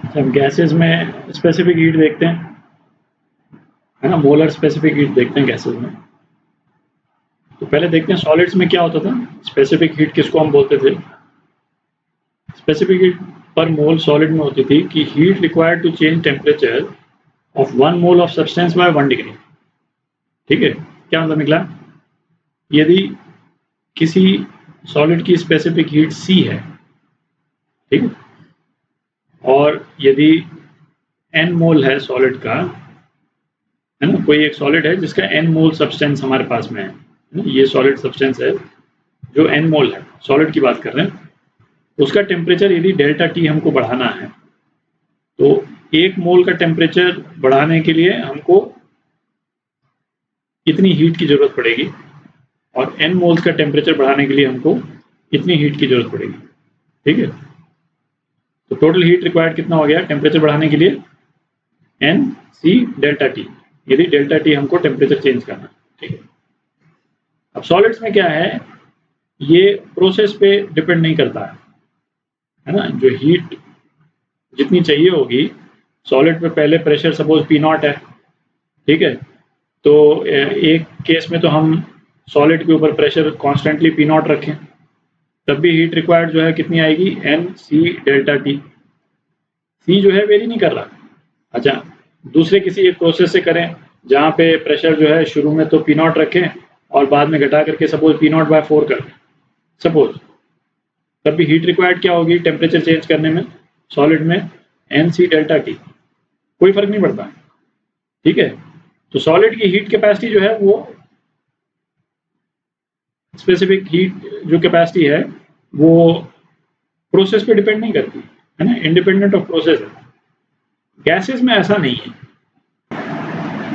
हम गैसेस में specific heat देखते हैं, है ना, मोलर स्पेसिफिक हीट देखते हैं गैसेस में। तो पहले देखते हैं सॉलिड्स में क्या होता था। स्पेसिफिक हीट किसको हम बोलते थे? स्पेसिफिक हीट पर मोल सॉलिड में होती थी कि heat required to change temperature of 1 mole of substance by 1 degree. ठीक है, क्या मतलब निकला? यदि किसी सॉलिड की स्पेसिफिक हीट C है, ठीक है, और यदि n मोल है सॉलिड का, है ना, कोई एक सॉलिड है जिसका n मोल सब्सटेंस हमारे पास में है, ये सॉलिड सब्सटेंस है जो n मोल है, सॉलिड की बात कर रहे हैं, उसका टेम्परेचर यदि डेल्टा T हमको बढ़ाना है, तो 1 मोल का टेम्परेचर बढ़ाने के लिए हमको इतनी हीट की जरूरत पड़ेगी, और n मोल्स का टेम्परेचर बढ़ाने के लिए हमको इतनी हीट की जरूरत पड़ेगी। ठीक है, तो टोटल हीट रिक्वायर्ड कितना हो गया टेम्परेचर बढ़ाने के लिए? n c डेल्टा T, यदि डेल्टा T हमको टेम्परेचर चेंज करना है। ठीक है, अब सॉलिड्स में क्या है, ये प्रोसेस पे डिपेंड नहीं करता है ना। जो हीट जितनी चाहिए होगी सॉलिड पे, पहले प्रेशर सपोज P0 है, ठीक है, तो एक केस में तो हम सॉलिड के ऊपर प्रेशर कॉन्स्टेंटली P0 रखें, तब भी हीट रिक्वायर्ड जो है कितनी आएगी? n c delta T। C जो है वेरी नहीं कर रहा। अच्छा, दूसरे किसी एक प्रोसेस से करें जहाँ पे प्रेशर जो है शुरू में तो P0 रखें और बाद में घटा करके सपोज P0/4 कर दें सपोज, तब भी हीट रिक्वायर्ड क्या होगी टेम्परेचर चेंज करने में सॉलिड में? n c डेल्टा T, कोई फर्क नहीं पड़ता। ठीक है, तो सॉलिड की हीट कैपेसिटी जो है वो स्पेसिफिक हीट जो कैपेसिटी है वो प्रोसेस पे डिपेंड नहीं करती, है ना, इंडिपेंडेंट ऑफ प्रोसेस है। गैसेस में ऐसा नहीं है।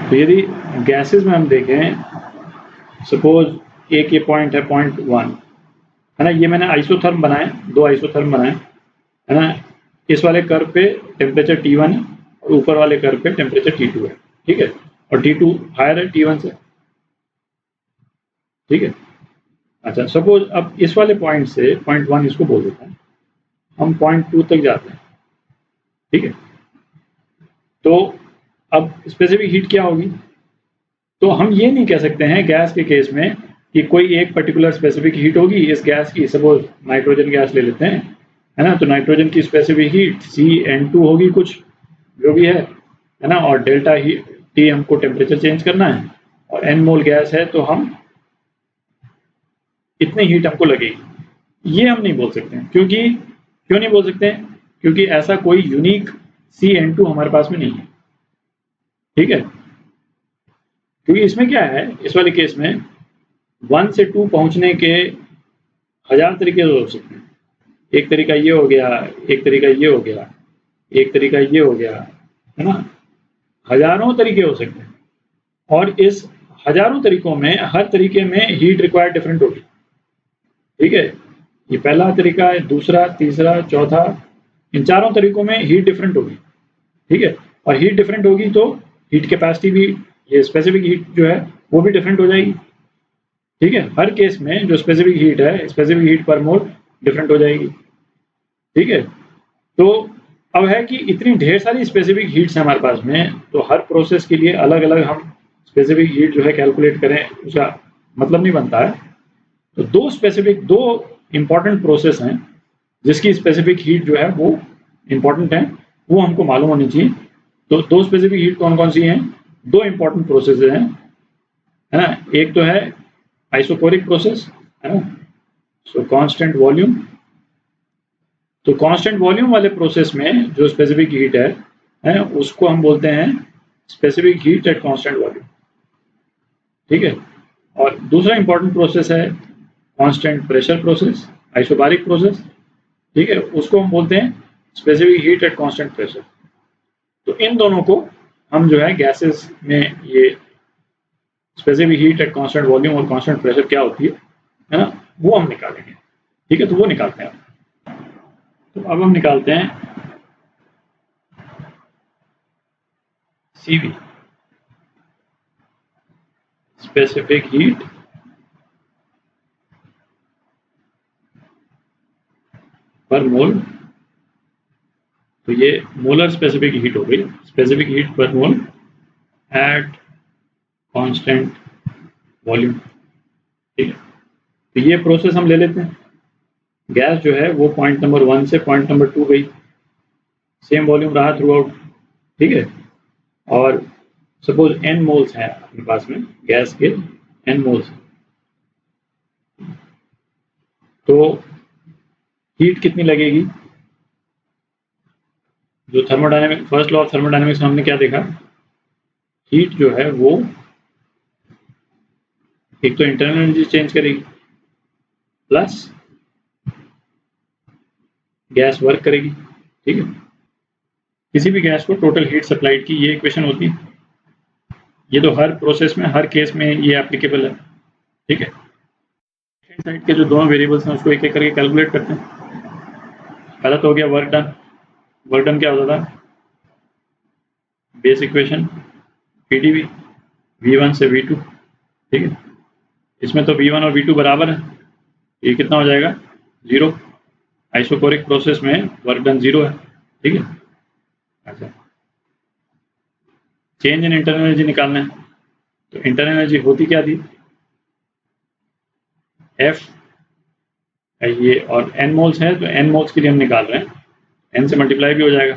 तो यदि गैसेस में हम देखें, सपोज एक ये पॉइंट है .1, है ना, ये मैंने आइसोथर्म बनाए, 2 आइसोथर्म बनाए, है ना, इस वाले कर्व पे टेम्परेचर T1 है और ऊपर वाले कर्व पे टेम्परेचर T2 है। ठीक है, और T2 हायर है T1 से। ठीक है, अच्छा सपोज अब इस वाले पॉइंट से .1 इसको बोल देते हैं, हम .2 तक जाते हैं। ठीक है, तो अब स्पेसिफिक हीट क्या होगी? तो हम ये नहीं कह सकते हैं गैस के केस में कि कोई एक पर्टिकुलर स्पेसिफिक हीट होगी इस गैस की। सपोज नाइट्रोजन गैस ले लेते हैं, है ना, तो नाइट्रोजन की स्पेसिफिक हीट CN2 होगी कुछ जो भी है ना, और डेल्टा T हमको टेम्परेचर चेंज करना है, और n मोल गैस है तो हम इतनी हीट हमको लगेगी। ये हम नहीं बोल सकते हैं, क्योंकि क्यों नहीं बोल सकते हैं? क्योंकि ऐसा कोई यूनिक CN2 हमारे पास में नहीं है। ठीक है, क्योंकि इसमें क्या है, इस वाले केस में 1 से 2 पहुंचने के 1000 तरीके हो सकते हैं। एक तरीका ये हो गया, एक तरीका ये हो गया, एक तरीका ये हो गया, है ना, हजारों तरीके हो सकते हैं, और इस हजारों तरीकों में हर तरीके में हीट रिक्वायर्ड डिफरेंट होगी। ठीक है, ये पहला तरीका है, दूसरा, तीसरा, चौथा, इन चारों तरीकों में हीट डिफरेंट होगी। ठीक है, और हीट डिफरेंट होगी तो हीट कैपेसिटी भी, ये स्पेसिफिक हीट जो है वो भी डिफरेंट हो जाएगी। ठीक है, हर केस में जो स्पेसिफिक हीट है, स्पेसिफिक हीट पर मोल डिफरेंट हो जाएगी। ठीक है, तो अब है कि इतनी ढेर सारी स्पेसिफिक हीट्स हैं हमारे पास में, तो हर प्रोसेस के लिए अलग अलग हम स्पेसिफिक हीट जो है कैलकुलेट करें उसका मतलब नहीं बनता है। तो दो इंपॉर्टेंट प्रोसेस हैं जिसकी स्पेसिफिक हीट जो है वो इंपॉर्टेंट है, वो हमको मालूम होनी चाहिए। तो 2 स्पेसिफिक हीट कौन कौन सी हैं? 2 इंपॉर्टेंट प्रोसेस हैं, है ना, एक तो है आइसोकोरिक प्रोसेस, है ना, सो कांस्टेंट वॉल्यूम। तो कांस्टेंट वॉल्यूम वाले प्रोसेस में जो स्पेसिफिक हीट है उसको हम बोलते हैं specific heat at constant volume. ठीक है, और दूसरा इंपॉर्टेंट प्रोसेस है constant pressure process, isobaric process. ठीक है, उसको हम बोलते हैं specific heat at constant pressure. तो इन दोनों को हम जो है गैसेस में ये specific heat at constant volume और कांस्टेंट प्रेशर क्या होती है ना, वो हम निकालेंगे। ठीक है, तो वो निकालते हैं। तो अब हम निकालते हैं CV, स्पेसिफिक हीट पर मोल तो ये मोलर स्पेसिफिक हीट हो गई, स्पेसिफिक हीट पर मोल एट कांस्टेंट वॉल्यूम। ठीक है, तो ये प्रोसेस हम ले लेते हैं। गैस जो है वो पॉइंट नंबर 1 से पॉइंट नंबर 2 गई, सेम वॉल्यूम रहा थ्रू आउट। ठीक है, और सपोज n मोल्स हैं अपने पास में, गैस के n मोल्स, तो हीट कितनी लगेगी? जो thermodynamic, first law of thermodynamics में हमने क्या देखा, हीट जो है वो एक तो इंटरनल एनर्जी चेंज करेगी, प्लस गैस वर्क करेगी। ठीक है, किसी भी गैस को टोटल हीट सप्लाइड की ये इक्वेशन होती है। ये तो हर प्रोसेस में, हर केस में ये एप्लीकेबल है। ठीक है, साइड के जो दोनों वेरिएबल्स हैं उसको एक एक करके कैलकुलेट करते हैं। पहला तो हो गया वर्क डन। वर्क डन क्या होता था, बेस इक्वेशन पीडीवी V1 से V2। ठीक है, इसमें तो V1 और V2 बराबर है, ये कितना हो जाएगा, 0। आइसोकोरिक प्रोसेस में वर्क डन 0 है। ठीक है, अच्छा, चेंज इन इंटरनल एनर्जी निकालना है, तो इंटरनल एनर्जी होती क्या थी, F ये, और n मोल्स है तो n मोल्स के लिए हम निकाल रहे हैं, n से मल्टीप्लाई भी हो जाएगा,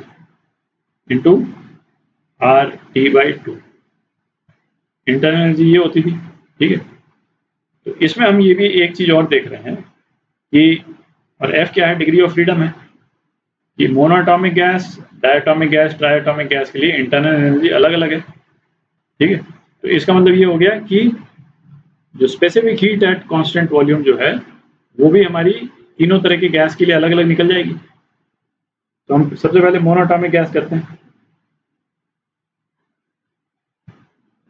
इंटू RT/2। इंटरनल एनर्जी ये होती थी। ठीक है, तो इसमें हम ये भी एक चीज़ और देख रहे हैं कि, और F क्या है, डिग्री ऑफ फ्रीडम है, कि monoatomic gas, diatomic gas, triatomic gas के लिए इंटरनल एनर्जी अलग अलग है। ठीक है, तो इसका मतलब ये हो गया कि जो specific heat at constant volume जो है वो भी हमारी तीनों तरह की गैस के लिए अलग अलग निकल जाएगी। तो हम सबसे पहले मोनोएटॉमिक गैस करते हैं।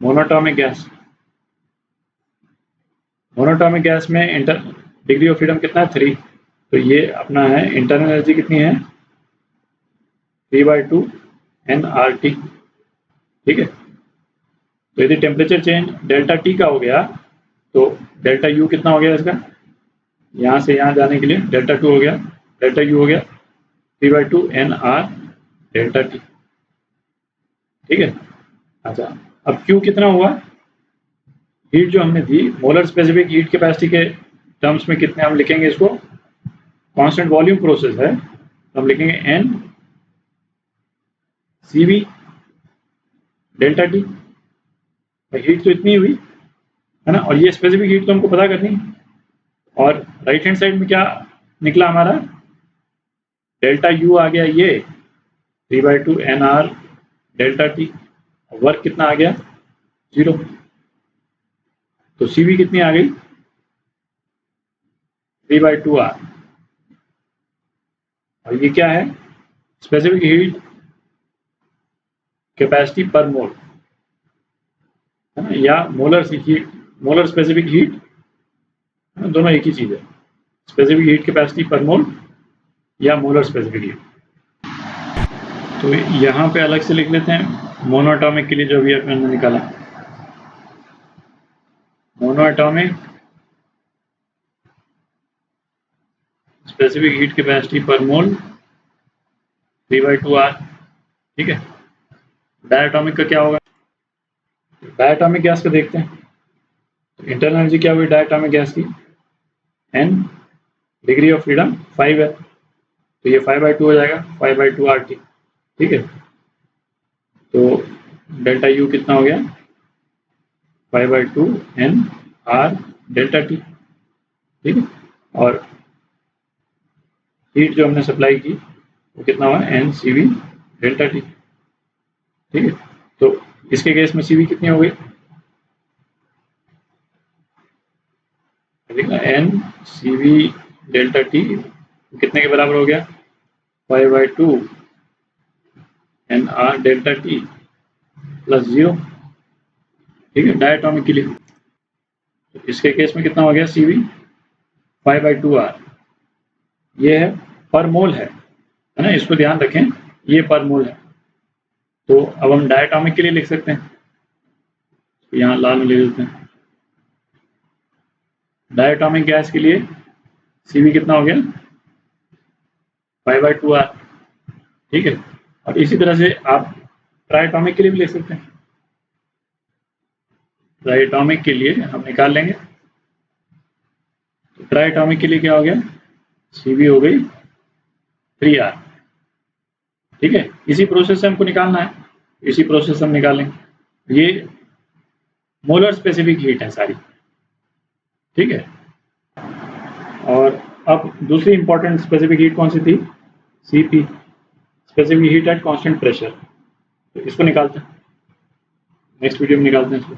मोनोएटॉमिक गैस, मोनोएटॉमिक गैस में इंटर डिग्री ऑफ फ्रीडम कितना है, 3। तो ये अपना है, इंटरनल एनर्जी कितनी है, 3/2 nRT। ठीक है, तो यदि टेम्परेचर चेंज डेल्टा टी का हो गया तो डेल्टा यू कितना हो गया इसका, यहाँ से यहाँ जाने के लिए डेल्टा 2 हो गया, डेल्टा यू हो गया 3/2 nR डेल्टा टी। ठीक है, अच्छा, अब क्यू कितना हुआ, हीट जो हमने दी, मोलर स्पेसिफिक हीट कैपेसिटी के टर्म्स में कितने हम लिखेंगे इसको, कांस्टेंट वॉल्यूम प्रोसेस है तो हम लिखेंगे n CV delta T. Heat तो इतनी हुई है ना, और ये स्पेसिफिक हीट तो हमको पता करनी है। और राइट हैंड साइड में क्या निकला हमारा, डेल्टा यू आ गया ये 3/2 nR डेल्टा टी, वर्क कितना आ गया, 0। तो CV कितनी आ गई, 3/2 R। और ये क्या है, स्पेसिफिक हीट कैपेसिटी पर मोल, है ना, या molar heat, molar specific heat, दोनों एक ही चीज है, स्पेसिफिक हीट कैपेसिटी पर मोल या मोलर स्पेसिफिक हीट। तो यहाँ पे अलग से लिख लेते हैं मोनोएटॉमिक के लिए जो भी हमने निकाला, मोनोएटॉमिक स्पेसिफिक हीट कैपेसिटी पर मोल 3/2 R। ठीक है, डायटॉमिक का क्या होगा, डायटॉमिक गैस को देखते हैं। तो इंटरनल एनर्जी क्या हुई डायटॉमिक गैस की, n, डिग्री ऑफ फ्रीडम 5 है तो ये 5/2 हो जाएगा, 5/2 RT। ठीक है, तो डेल्टा यू कितना हो गया, 5/2 nR डेल्टा टी। ठीक है, और हीट जो हमने सप्लाई की वो कितना हुआ, NCV डेल्टा टी। ठीक है, तो इसके केस में CV कितनी हो गई, NCV डेल्टा टी कितने के बराबर हो गया, 5/2 nR डेल्टा टी प्लस 0। ठीक है, डायटॉमिक के लिए। तो इसके केस में कितना हो गया, CV 5/2 R। ये है पर मोल है ना, इसको ध्यान रखें, ये पर मोल है। तो अब हम डायटॉमिक के लिए लिख सकते हैं, तो यहाँ लाल में ले लेते हैं, डायटॉमिक गैस के लिए CV कितना हो गया, 5/2 R। ठीक है। और इसी तरह से आप ट्राइटॉमिक के लिए भी ले सकते हैं। ट्राइटॉमिक के लिए हम निकाल लेंगे। तो ट्राइटॉमिक के लिए क्या हो गया, Cv हो गई 3R। ठीक है, इसी प्रोसेस से हमको निकालना है, इसी प्रोसेस से हम निकालेंगे। ये मोलर स्पेसिफिक हीट है सारी। ठीक है, और अब दूसरी इंपॉर्टेंट स्पेसिफिक हीट कौन सी थी, Cp, specific heat at constant pressure. तो इसको निकालते हैं, नेक्स्ट वीडियो में निकालते हैं इसको।